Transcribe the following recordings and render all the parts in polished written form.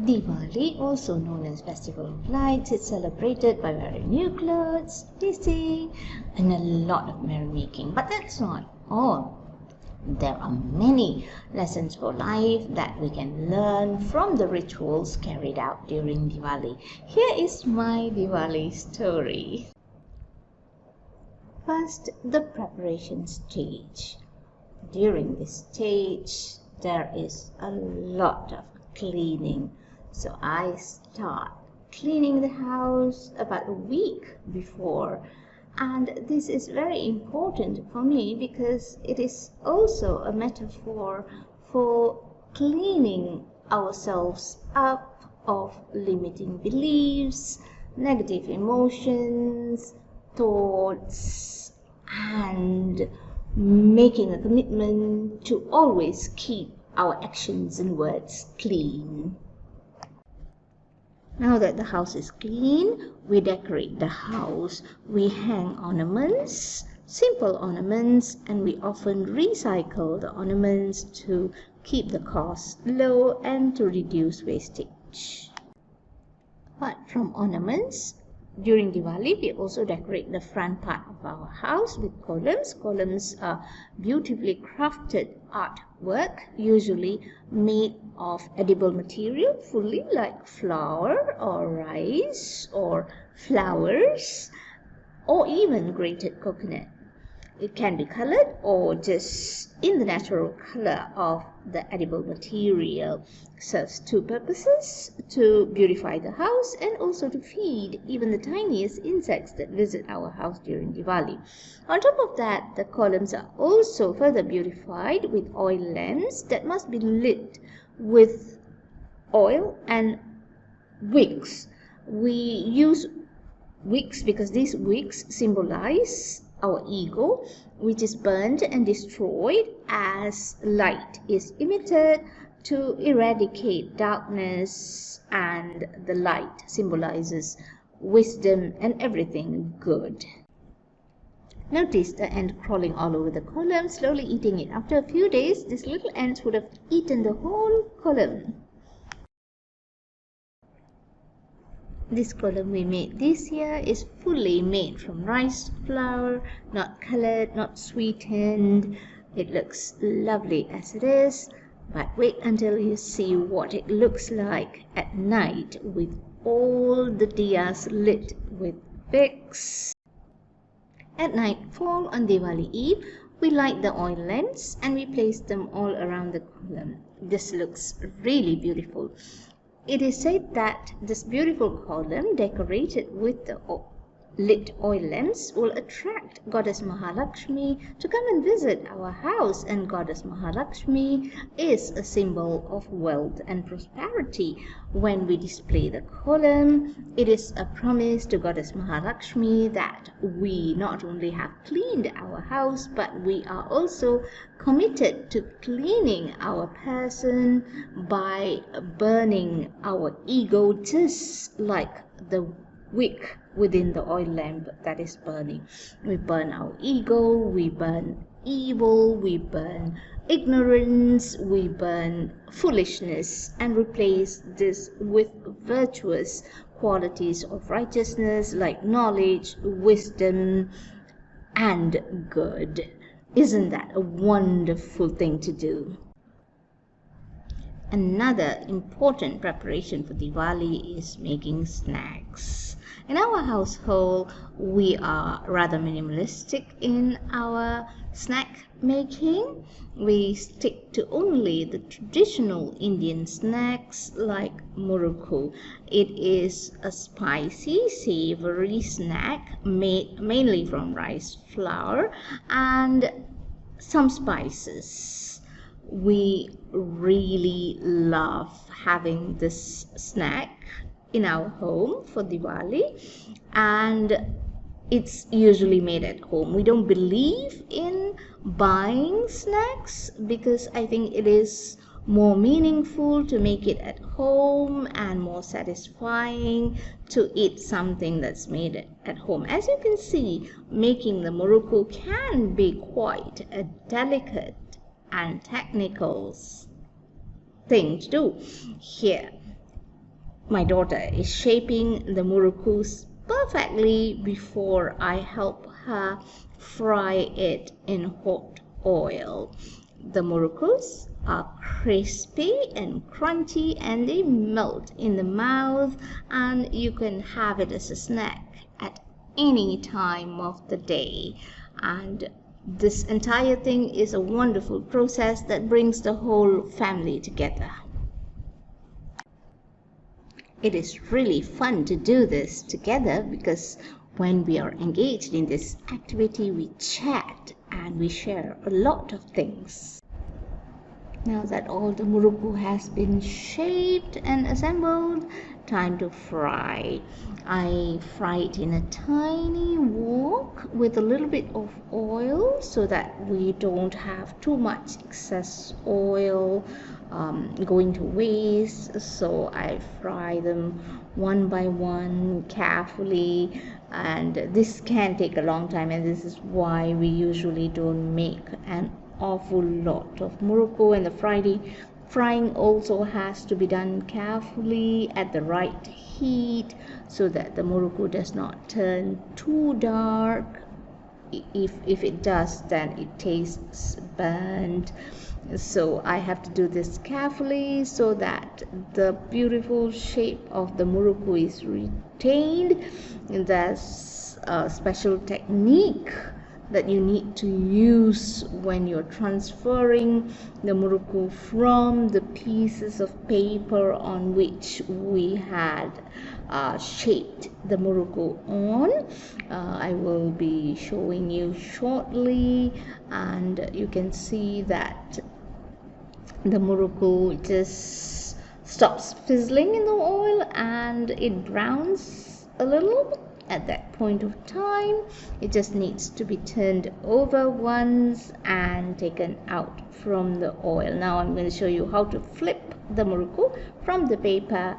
Diwali, also known as Festival of Lights, is celebrated by wearing new clothes, dancing, and a lot of merrymaking. But that's not all. There are many lessons for life that we can learn from the rituals carried out during Diwali. Here is my Diwali story. First, the preparation stage. During this stage, there is a lot of cleaning. So I start cleaning the house about a week before. And this is very important for me because it is also a metaphor for cleaning ourselves up of limiting beliefs, negative emotions, thoughts, and making a commitment to always keep our actions and words clean. Now that the house is clean, we decorate the house. We hang ornaments, simple ornaments, and we often recycle the ornaments to keep the cost low and to reduce wastage. Apart from ornaments, during Diwali, we also decorate the front part of our house with columns. Columns are beautifully crafted artwork, usually made of edible material, fully like flour or rice or flowers or even grated coconut. It can be colored or just in the natural color of the edible material. Serves two purposes: to beautify the house and also to feed even the tiniest insects that visit our house during Diwali. On top of that, the columns are also further beautified with oil lamps that must be lit with oil and wicks. We use wicks because these wicks symbolize our ego, which is burned and destroyed as light is emitted to eradicate darkness, and the light symbolizes wisdom and everything good. Notice the ant crawling all over the column, slowly eating it. After a few days, these little ants would have eaten the whole column. This column we made this year is fully made from rice flour, not colored, not sweetened. It looks lovely as it is, but wait until you see what it looks like at night with all the diyas lit with wicks. At nightfall on Diwali Eve, we light the oil lamps and we place them all around the column. This looks really beautiful. It is said that this beautiful column decorated with the lit oil lamps will attract Goddess Mahalakshmi to come and visit our house, and Goddess Mahalakshmi is a symbol of wealth and prosperity. When we display the column, it is a promise to Goddess Mahalakshmi that we not only have cleaned our house, but we are also committed to cleaning our person by burning our ego, just like the wick within the oil lamp that is burning. We burn our ego, we burn evil, we burn ignorance, we burn foolishness, and replace this with virtuous qualities of righteousness like knowledge, wisdom, and good. Isn't that a wonderful thing to do? Another important preparation for Diwali is making snacks. In our household, we are rather minimalistic in our snack making. We stick to only the traditional Indian snacks like Chimuruku. It is a spicy, savory snack made mainly from rice flour and some spices. We really love having this snack in our home for Diwali, and it's usually made at home. We don't believe in buying snacks because I think it is more meaningful to make it at home and more satisfying to eat something that's made at home. As you can see, making the Chimuruku can be quite a delicate and technical thing to do. Here, My daughter is shaping the murukus perfectly before I help her fry it in hot oil. The murukus are crispy and crunchy and they melt in the mouth, and you can have it as a snack at any time of the day. And this entire thing is a wonderful process that brings the whole family together. It is really fun to do this together because when we are engaged in this activity, we chat and we share a lot of things. Now that all the muruku has been shaped and assembled, time to fry. I fry it in a tiny wok with a little bit of oil so that we don't have too much excess oil going to waste. So I fry them one by one carefully, and this can take a long time, and this is why we usually don't make an awful lot of muruku. And the frying also has to be done carefully at the right heat so that the muruku does not turn too dark. If it does, then it tastes burnt. So I have to do this carefully so that the beautiful shape of the muruku is retained. And there's a special technique that you need to use when you're transferring the muruku from the pieces of paper on which we had shaped the muruku on. I will be showing you shortly, and you can see that the muruku just stops fizzling in the oil and it browns a little. At that point of time, it just needs to be turned over once and taken out from the oil. Now I'm going to show you how to flip the muruku from the paper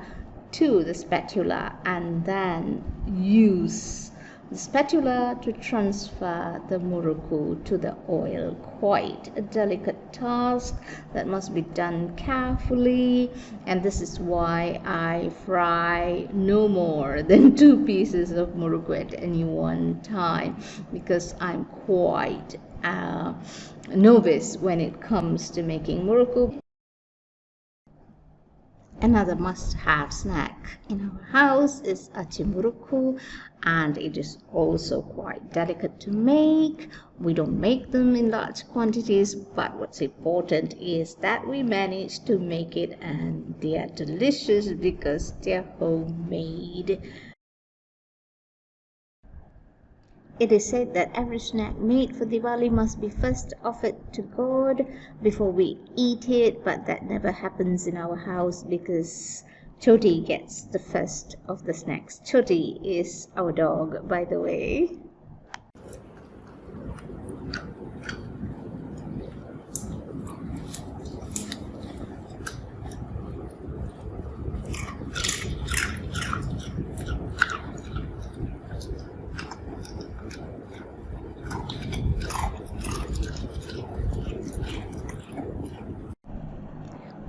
to the spatula and then use the spatula to transfer the muruku to the oil. Quite a delicate task that must be done carefully, and this is why I fry no more than 2 pieces of muruku at any one time, because I'm quite novice when it comes to making muruku. Another must-have snack in our house is a chimuruku, and it is also quite delicate to make. We don't make them in large quantities, but what's important is that we manage to make it, and they are delicious because they're homemade. It is said that every snack made for Diwali must be first offered to God before we eat it, but that never happens in our house because Choti gets the first of the snacks. Choti is our dog, by the way.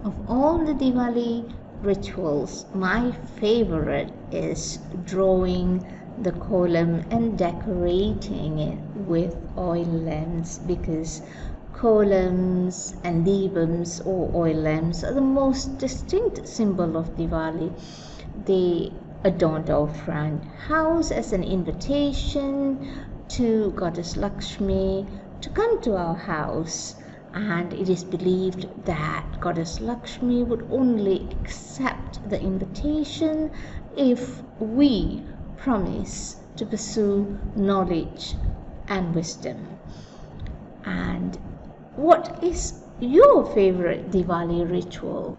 Of all the Diwali rituals, my favorite is drawing the kolam and decorating it with oil lamps, because kolams and deepams or oil lamps are the most distinct symbol of Diwali. They adorned our front house as an invitation to Goddess Lakshmi to come to our house. And it is believed that Goddess Lakshmi would only accept the invitation if we promise to pursue knowledge and wisdom. And what is your favorite Diwali ritual?